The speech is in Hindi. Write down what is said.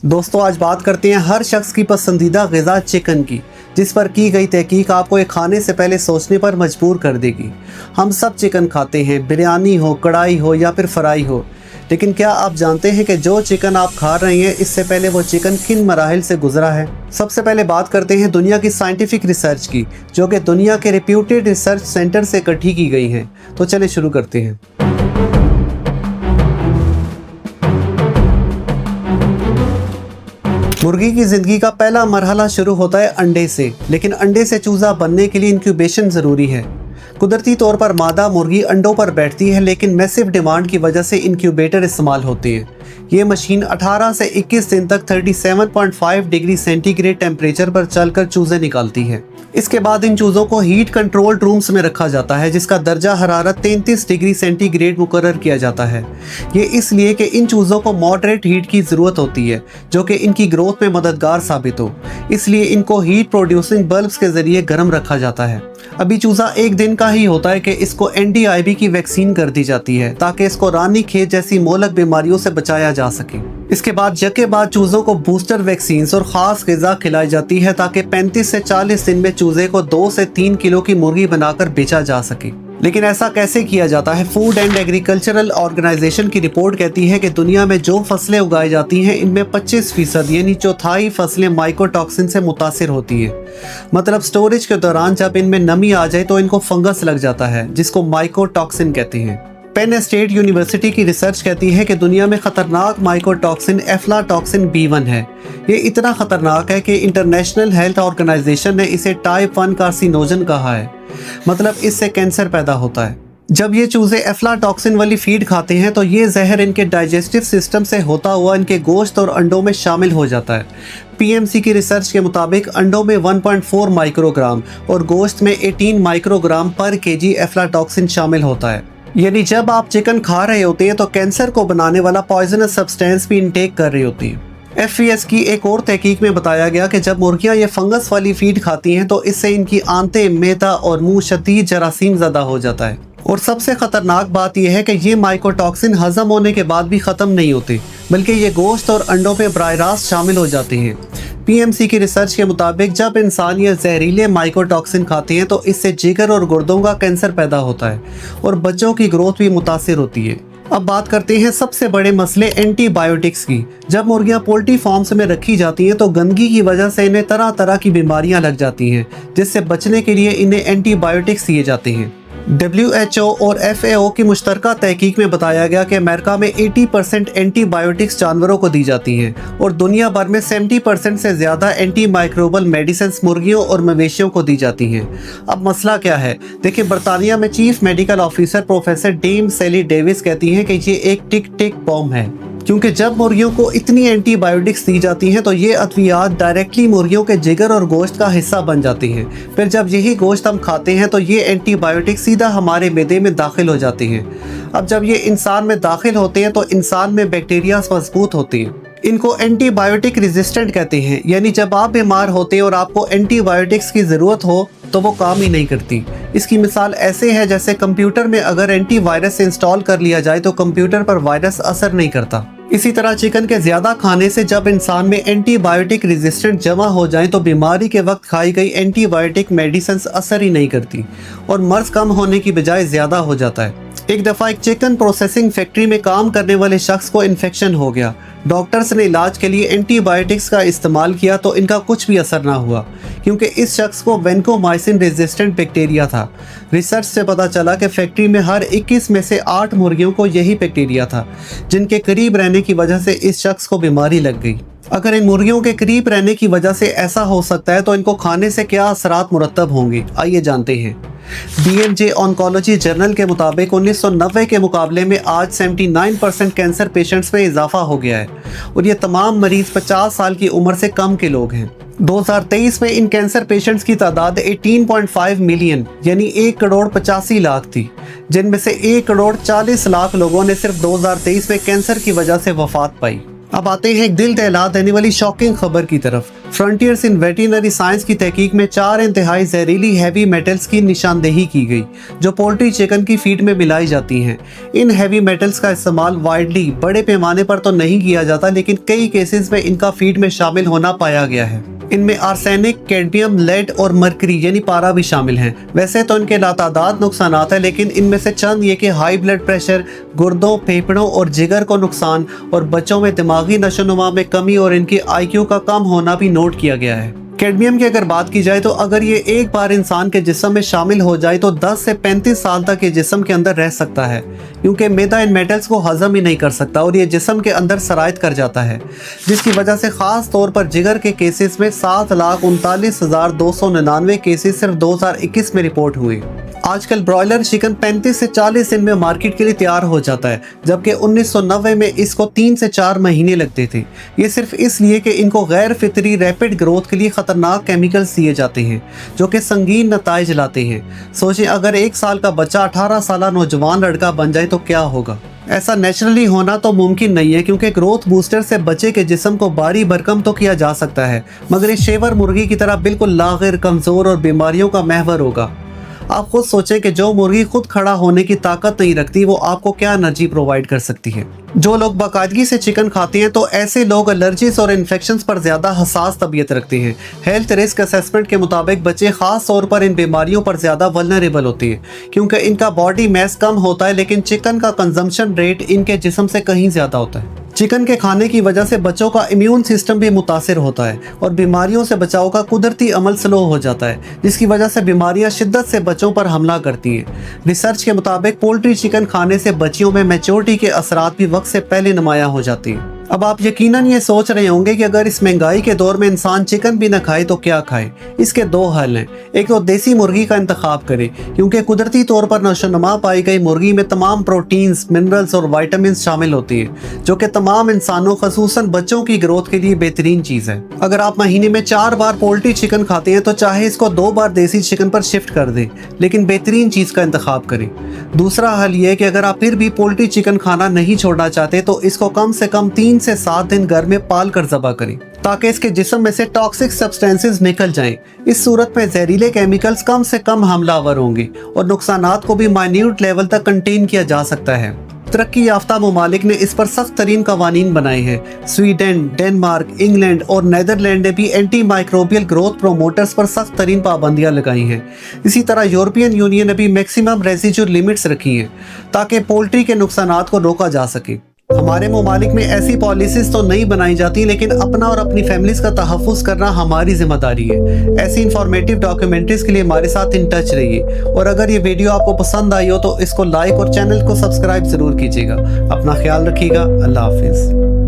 दोस्तों आज बात करते हैं हर शख्स की पसंदीदा ग़िज़ा चिकन की, जिस पर की गई तहकीक आपको ये खाने से पहले सोचने पर मजबूर कर देगी। हम सब चिकन खाते हैं, बिरयानी हो, कढ़ाई हो या फिर फ्राई हो, लेकिन क्या आप जानते हैं कि जो चिकन आप खा रहे हैं इससे पहले वो चिकन किन मराहिल से गुजरा है। सबसे पहले बात करते हैं दुनिया की साइंटिफिक रिसर्च की, जो कि दुनिया के रिप्यूटेड रिसर्च सेंटर से इकट्ठी की गई हैं। तो चलिए शुरू करते हैं। मुर्गी की ज़िंदगी का पहला मरहला शुरू होता है अंडे से, लेकिन अंडे से चूज़ा बनने के लिए इंक्यूबेशन ज़रूरी है। कुदरती तौर पर मादा मुर्गी अंडों पर बैठती है, लेकिन मैसिव डिमांड की वजह से इंक्यूबेटर इस्तेमाल होते हैं। ये मशीन 18 से 21 दिन तक 37.5 डिग्री सेंटीग्रेड टेम्परेचर पर चलकर चूज़े निकालती है। इसके बाद इन चूज़ों को हीट कंट्रोल्ड रूम्स में रखा जाता है, जिसका दर्जा हरारत 33 डिग्री सेंटीग्रेड मुकर्रर किया जाता है। ये इसलिए कि इन चूज़ों को मॉडरेट हीट की ज़रूरत होती है, जो कि इनकी ग्रोथ में मददगार साबित हो। इसलिए इनको हीट प्रोड्यूसिंग बल्ब्स के ज़रिए गर्म रखा जाता है। अभी चूज़ा एक दिन का ही होता है कि इसको NDIB की वैक्सीन कर दी जाती है, ताकि इसको रानीखेत जैसी मोहलक बीमारियों से बचाया जा सके। इसके बाद जके बाद चूज़ों को बूस्टर वैक्सीन और ख़ास ग़िज़ा खिलाई जाती है, ताकि 35 से 40 दिन में चूज़े को 2 से 3 किलो की मुर्गी बनाकर बेचा जा सके। लेकिन ऐसा कैसे किया जाता है? फूड एंड एग्रीकल्चरल ऑर्गेनाइजेशन की रिपोर्ट कहती है कि दुनिया में जो फसलें उगाई जाती हैं, इनमें 25% यानी चौथाई फसलें माइकोटॉक्सिन से मुतासिर होती हैं। मतलब स्टोरेज के दौरान जब इनमें नमी आ जाए तो इनको फंगस लग जाता है, जिसको माइकोटॉक्सिन कहते हैं। पेन स्टेट यूनिवर्सिटी की रिसर्च कहती है कि दुनिया में खतरनाक माइकोटॉक्सिन एफ्लाटॉक्सिन B1 है। ये इतना खतरनाक है कि इंटरनेशनल हेल्थ ऑर्गेनाइजेशन ने इसे टाइप 1 कार्सिनोजन कहा है। मतलब इससे कैंसर पैदा होता है। जब ये चूज़े एफ्लाटॉक्सिन वाली फीड खाते हैं तो ये जहर इनके डाइजेस्टिव सिस्टम से होता हुआ इनके गोश्त और अंडों में शामिल हो जाता है। PMC की रिसर्च के मुताबिक अंडों में 1.4 माइक्रोग्राम और गोश्त में 18 माइक्रोग्राम पर केजी एफ्लाटॉक्सिन शामिल होता है। यानी जब आप चिकन खा रहे होते हैं तो कैंसर को बनाने वाला पॉइजनस सब्सटेंस भी इनटेक कर रही होती है। FES की एक और तहकीक में बताया गया कि जब मुर्गियां ये फंगस वाली फीड खाती हैं तो इससे इनकी आंतें, मैदा और मुंह शदीद जरासीम ज़दा हो जाता है। और सबसे ख़तरनाक बात यह है कि ये माइकोटॉक्सिन हज़म होने के बाद भी ख़त्म नहीं होते, बल्कि ये गोश्त और अंडों पे बराह रास्त शामिल हो जाते हैं। PMC की रिसर्च के मुताबिक जब इंसान ये जहरीले माइकोटॉक्सिन खाते हैं तो इससे जिगर और गुर्दों का कैंसर पैदा होता है और बच्चों की ग्रोथ भी मुतासिर होती है। अब बात करते हैं सबसे बड़े मसले एंटीबायोटिक्स की। जब मुर्गियां पोल्ट्री फार्म्स में रखी जाती हैं तो गंदगी की वजह से इन्हें तरह तरह की बीमारियां लग जाती हैं, जिससे बचने के लिए इन्हें एंटीबायोटिक्स दिए जाते हैं। WHO और FAO की मुश्तरका तहकीक में बताया गया कि अमेरिका में 80% एंटीबायोटिक्स जानवरों को दी जाती हैं और दुनिया भर में 70% से ज़्यादा एंटी माइक्रोबल मेडिसिन मुर्गियों और मवेशियों को दी जाती हैं। अब मसला क्या है? देखिए, बरतानिया में chief medical officer professor Dame Sally Davies कहती हैं कि ये एक टिक टिक बॉम्ब है, क्योंकि जब मुर्गियों को इतनी एंटीबायोटिक्स दी जाती हैं तो ये अद्वियात डायरेक्टली मुर्गियों के जिगर और गोश्त का हिस्सा बन जाती हैं। फिर जब यही गोश्त हम खाते हैं तो ये एंटीबायोटिक्स सीधा हमारे मैदे में दाखिल हो जाती हैं। अब जब ये इंसान में दाखिल होते हैं तो इंसान में बैक्टीरिया मजबूत होती हैं। इनको एंटीबायोटिक रेजिस्टेंट कहते हैं, यानी जब आप बीमार होते हैं और आपको एंटीबायोटिक्स की ज़रूरत हो तो वो काम ही नहीं करती। इसकी मिसाल ऐसे है जैसे कंप्यूटर में अगर एंटीवायरस इंस्टॉल कर लिया जाए तो कंप्यूटर पर वायरस असर नहीं करता। इसी तरह चिकन के ज़्यादा खाने से जब इंसान में एंटीबायोटिक रेजिस्टेंट जमा हो जाए तो बीमारी के वक्त खाई गई एंटीबायोटिक मेडिसिन असर ही नहीं करती और मर्ज कम होने की बजाय ज़्यादा हो जाता है। एक दफ़ा एक चिकन प्रोसेसिंग फैक्ट्री में काम करने वाले शख्स को इन्फेक्शन हो गया। डॉक्टर्स ने इलाज के लिए एंटीबायोटिक्स का इस्तेमाल किया तो इनका कुछ भी असर ना हुआ, क्योंकि इस शख्स को वेंकोमाइसिन रेजिस्टेंट बैक्टीरिया था। रिसर्च से पता चला कि फैक्ट्री में हर 21 में से 8 मुर्गियों को यही बैक्टीरिया था, जिनके करीब रहने की वजह से इस शख्स को बीमारी लग गई। अगर इन मुर्गियों के करीब रहने की वजह से ऐसा हो सकता है तो इनको खाने से क्या असरात मुरतब होंगे, आइए जानते हैं। BMJ ऑन्कोलॉजी जर्नल के मुताबिक 1990 के मुकाबले में आज 79% कैंसर पेशेंट्स में इजाफा हो गया है और ये तमाम मरीज 50 साल की उम्र से कम के लोग हैं। 2023 में इन कैंसर पेशेंट्स की तादाद 18.5 मिलियन यानी 1 करोड़ 85 लाख थी, जिनमें से 1 करोड़ 40 लाख लोगों ने सिर्फ 2023 में कैंसर की वजह से वफात पाई। अब आते हैं एक दिल दहला देने वाली शॉकिंग खबर की तरफ। फ्रंटियर्स इन वेटरनरी साइंस की तहकीक में 4 इंतहाई जहरीली हैवी मेटल्स की निशानदेही की गई जो पोल्ट्री चिकन की फीड में मिलाई जाती हैं। इन हैवी मेटल्स का इस्तेमाल वाइडली बड़े पैमाने पर तो नहीं किया जाता, लेकिन कई केसेस में इनका फीड में शामिल होना पाया गया है। इनमें आर्सेनिक, कैडमियम, लेड और मरकरी यानी पारा भी शामिल हैं। वैसे तो इनके लातादाद नुकसानात हैं, लेकिन इनमें से चंद ये कि हाई ब्लड प्रेशर, गुर्दों, फेफड़ों और जिगर को नुकसान और बच्चों में दिमागी नशोनुमा में कमी और इनकी IQ का कम होना भी नोट किया गया है। कैडमियम की अगर बात की जाए तो अगर ये एक बार इंसान के जिस्म में शामिल हो जाए तो 10 से 35 साल तक ये जिस्म के अंदर रह सकता है, क्योंकि मैदा इन मेटल्स को हजम ही नहीं कर सकता और ये जिस्म के अंदर सरायत कर जाता है, जिसकी वजह से ख़ास तौर पर जिगर के केसेस में 7,39,299 केसेस सिर्फ 2021 में रिपोर्ट हुए। आजकल ब्रॉयलर चिकन 35 से 40 दिन में मार्केट के लिए तैयार हो जाता है, जबकि 1990 में इसको 3 से 4 महीने लगते थे। ये सिर्फ इसलिए कि इनको गैर फितरी रैपिड ग्रोथ के लिए ख़तरनाक केमिकल्स दिए जाते हैं जो कि संगीन नताइज लाते हैं। सोचें, अगर 1 साल का बच्चा 18 साल नौजवान लड़का बन जाए तो क्या होगा। ऐसा नेचुरली होना तो मुमकिन नहीं है, क्योंकि ग्रोथ बूस्टर से बच्चे के जिस्म को भारी भरकम तो किया जा सकता है, मगर इस शेवर मुर्गी की तरह बिल्कुल लागिर, कमज़ोर और बीमारियों का महवर होगा। आप खुद सोचें कि जो मुर्गी खुद खड़ा होने की ताकत नहीं रखती, वो आपको क्या एनर्जी प्रोवाइड कर सकती है। जो लोग बाकायदगी से चिकन खाते हैं तो ऐसे लोग एलर्जीज और इन्फेक्शंस पर ज़्यादा हसास तबीयत रखते हैं। हेल्थ रिस्क असेसमेंट के मुताबिक बच्चे ख़ास तौर पर इन बीमारियों पर ज़्यादा वल्नरेबल होते हैं, क्योंकि इनका बॉडी मैस कम होता है, लेकिन चिकन का कंजम्पशन रेट इनके जिस्म से कहीं ज़्यादा होता है। चिकन के खाने की वजह से बच्चों का इम्यून सिस्टम भी मुतासिर होता है और बीमारियों से बचाव का कुदरती अमल स्लो हो जाता है, जिसकी वजह से बीमारियां शिद्दत से बच्चों पर हमला करती हैं। रिसर्च के मुताबिक पोल्ट्री चिकन खाने से बच्चियों में मैच्योरिटी के असरात भी वक्त से पहले नुमायां हो जाती हैं। अब आप यकीनन ये सोच रहे होंगे कि अगर इस महंगाई के दौर में इंसान चिकन भी न खाए तो क्या खाए। इसके 2 हल हैं। एक तो देसी मुर्गी का इंतखाब करें, क्योंकि कुदरती तौर पर नशोनुमा पाई गई मुर्गी में तमाम प्रोटीन्स, मिनरल्स और विटामिन शामिल होती है, जो कि तमाम इंसानों खसूसन बच्चों की ग्रोथ के लिए बेहतरीन चीज़ है। अगर आप महीने में 4 बार पोल्ट्री चिकन खाते हैं तो चाहे इसको 2 बार देसी चिकन पर शिफ्ट कर दें, लेकिन बेहतरीन चीज़ का इंतखाब करें। दूसरा हल ये है कि अगर आप फिर भी पोल्ट्री चिकन खाना नहीं छोड़ना चाहते तो इसको कम से कम 3 से 7 दिन घर में पाल कर ज़बा करें, ताकि इसके जिस्म में से टॉक्सिक सब्सटेंसेस निकल जाएं। इस सूरत में जहरीले केमिकल्स कम से कम हमलावर होंगे और नुकसानात को भी माइन्यूट लेवल तक कंटेन किया जा सकता है। तरक्की याफ्ता ममालिक ने इस पर सख्त तरीन कवानीन बनाए हैं। स्वीडन, डेनमार्क, इंग्लैंड और नीदरलैंड ने भी एंटी माइक्रोबियल ग्रोथ प्रोमोटर्स पर सख्त तरीन पाबंदियाँ लगाई हैं। इसी तरह यूरोपियन यूनियन ने भी मैक्सिमम रेजिड्यू लिमिट्स रखी हैं ताकि पोल्ट्री के नुकसानात को रोका जा सके। हमारे ममालिक में ऐसी पॉलिसीज तो नहीं बनाई जाती, लेकिन अपना और अपनी फैमिलीज का तहफ़्फ़ुज़ करना हमारी जिम्मेदारी है। ऐसी इंफॉर्मेटिव डॉक्यूमेंट्रीज के लिए हमारे साथ इन टच रहिए, और अगर ये वीडियो आपको पसंद आई हो तो इसको लाइक और चैनल को सब्सक्राइब ज़रूर कीजिएगा। अपना ख्याल रखिएगा। अल्लाह हाफिज़।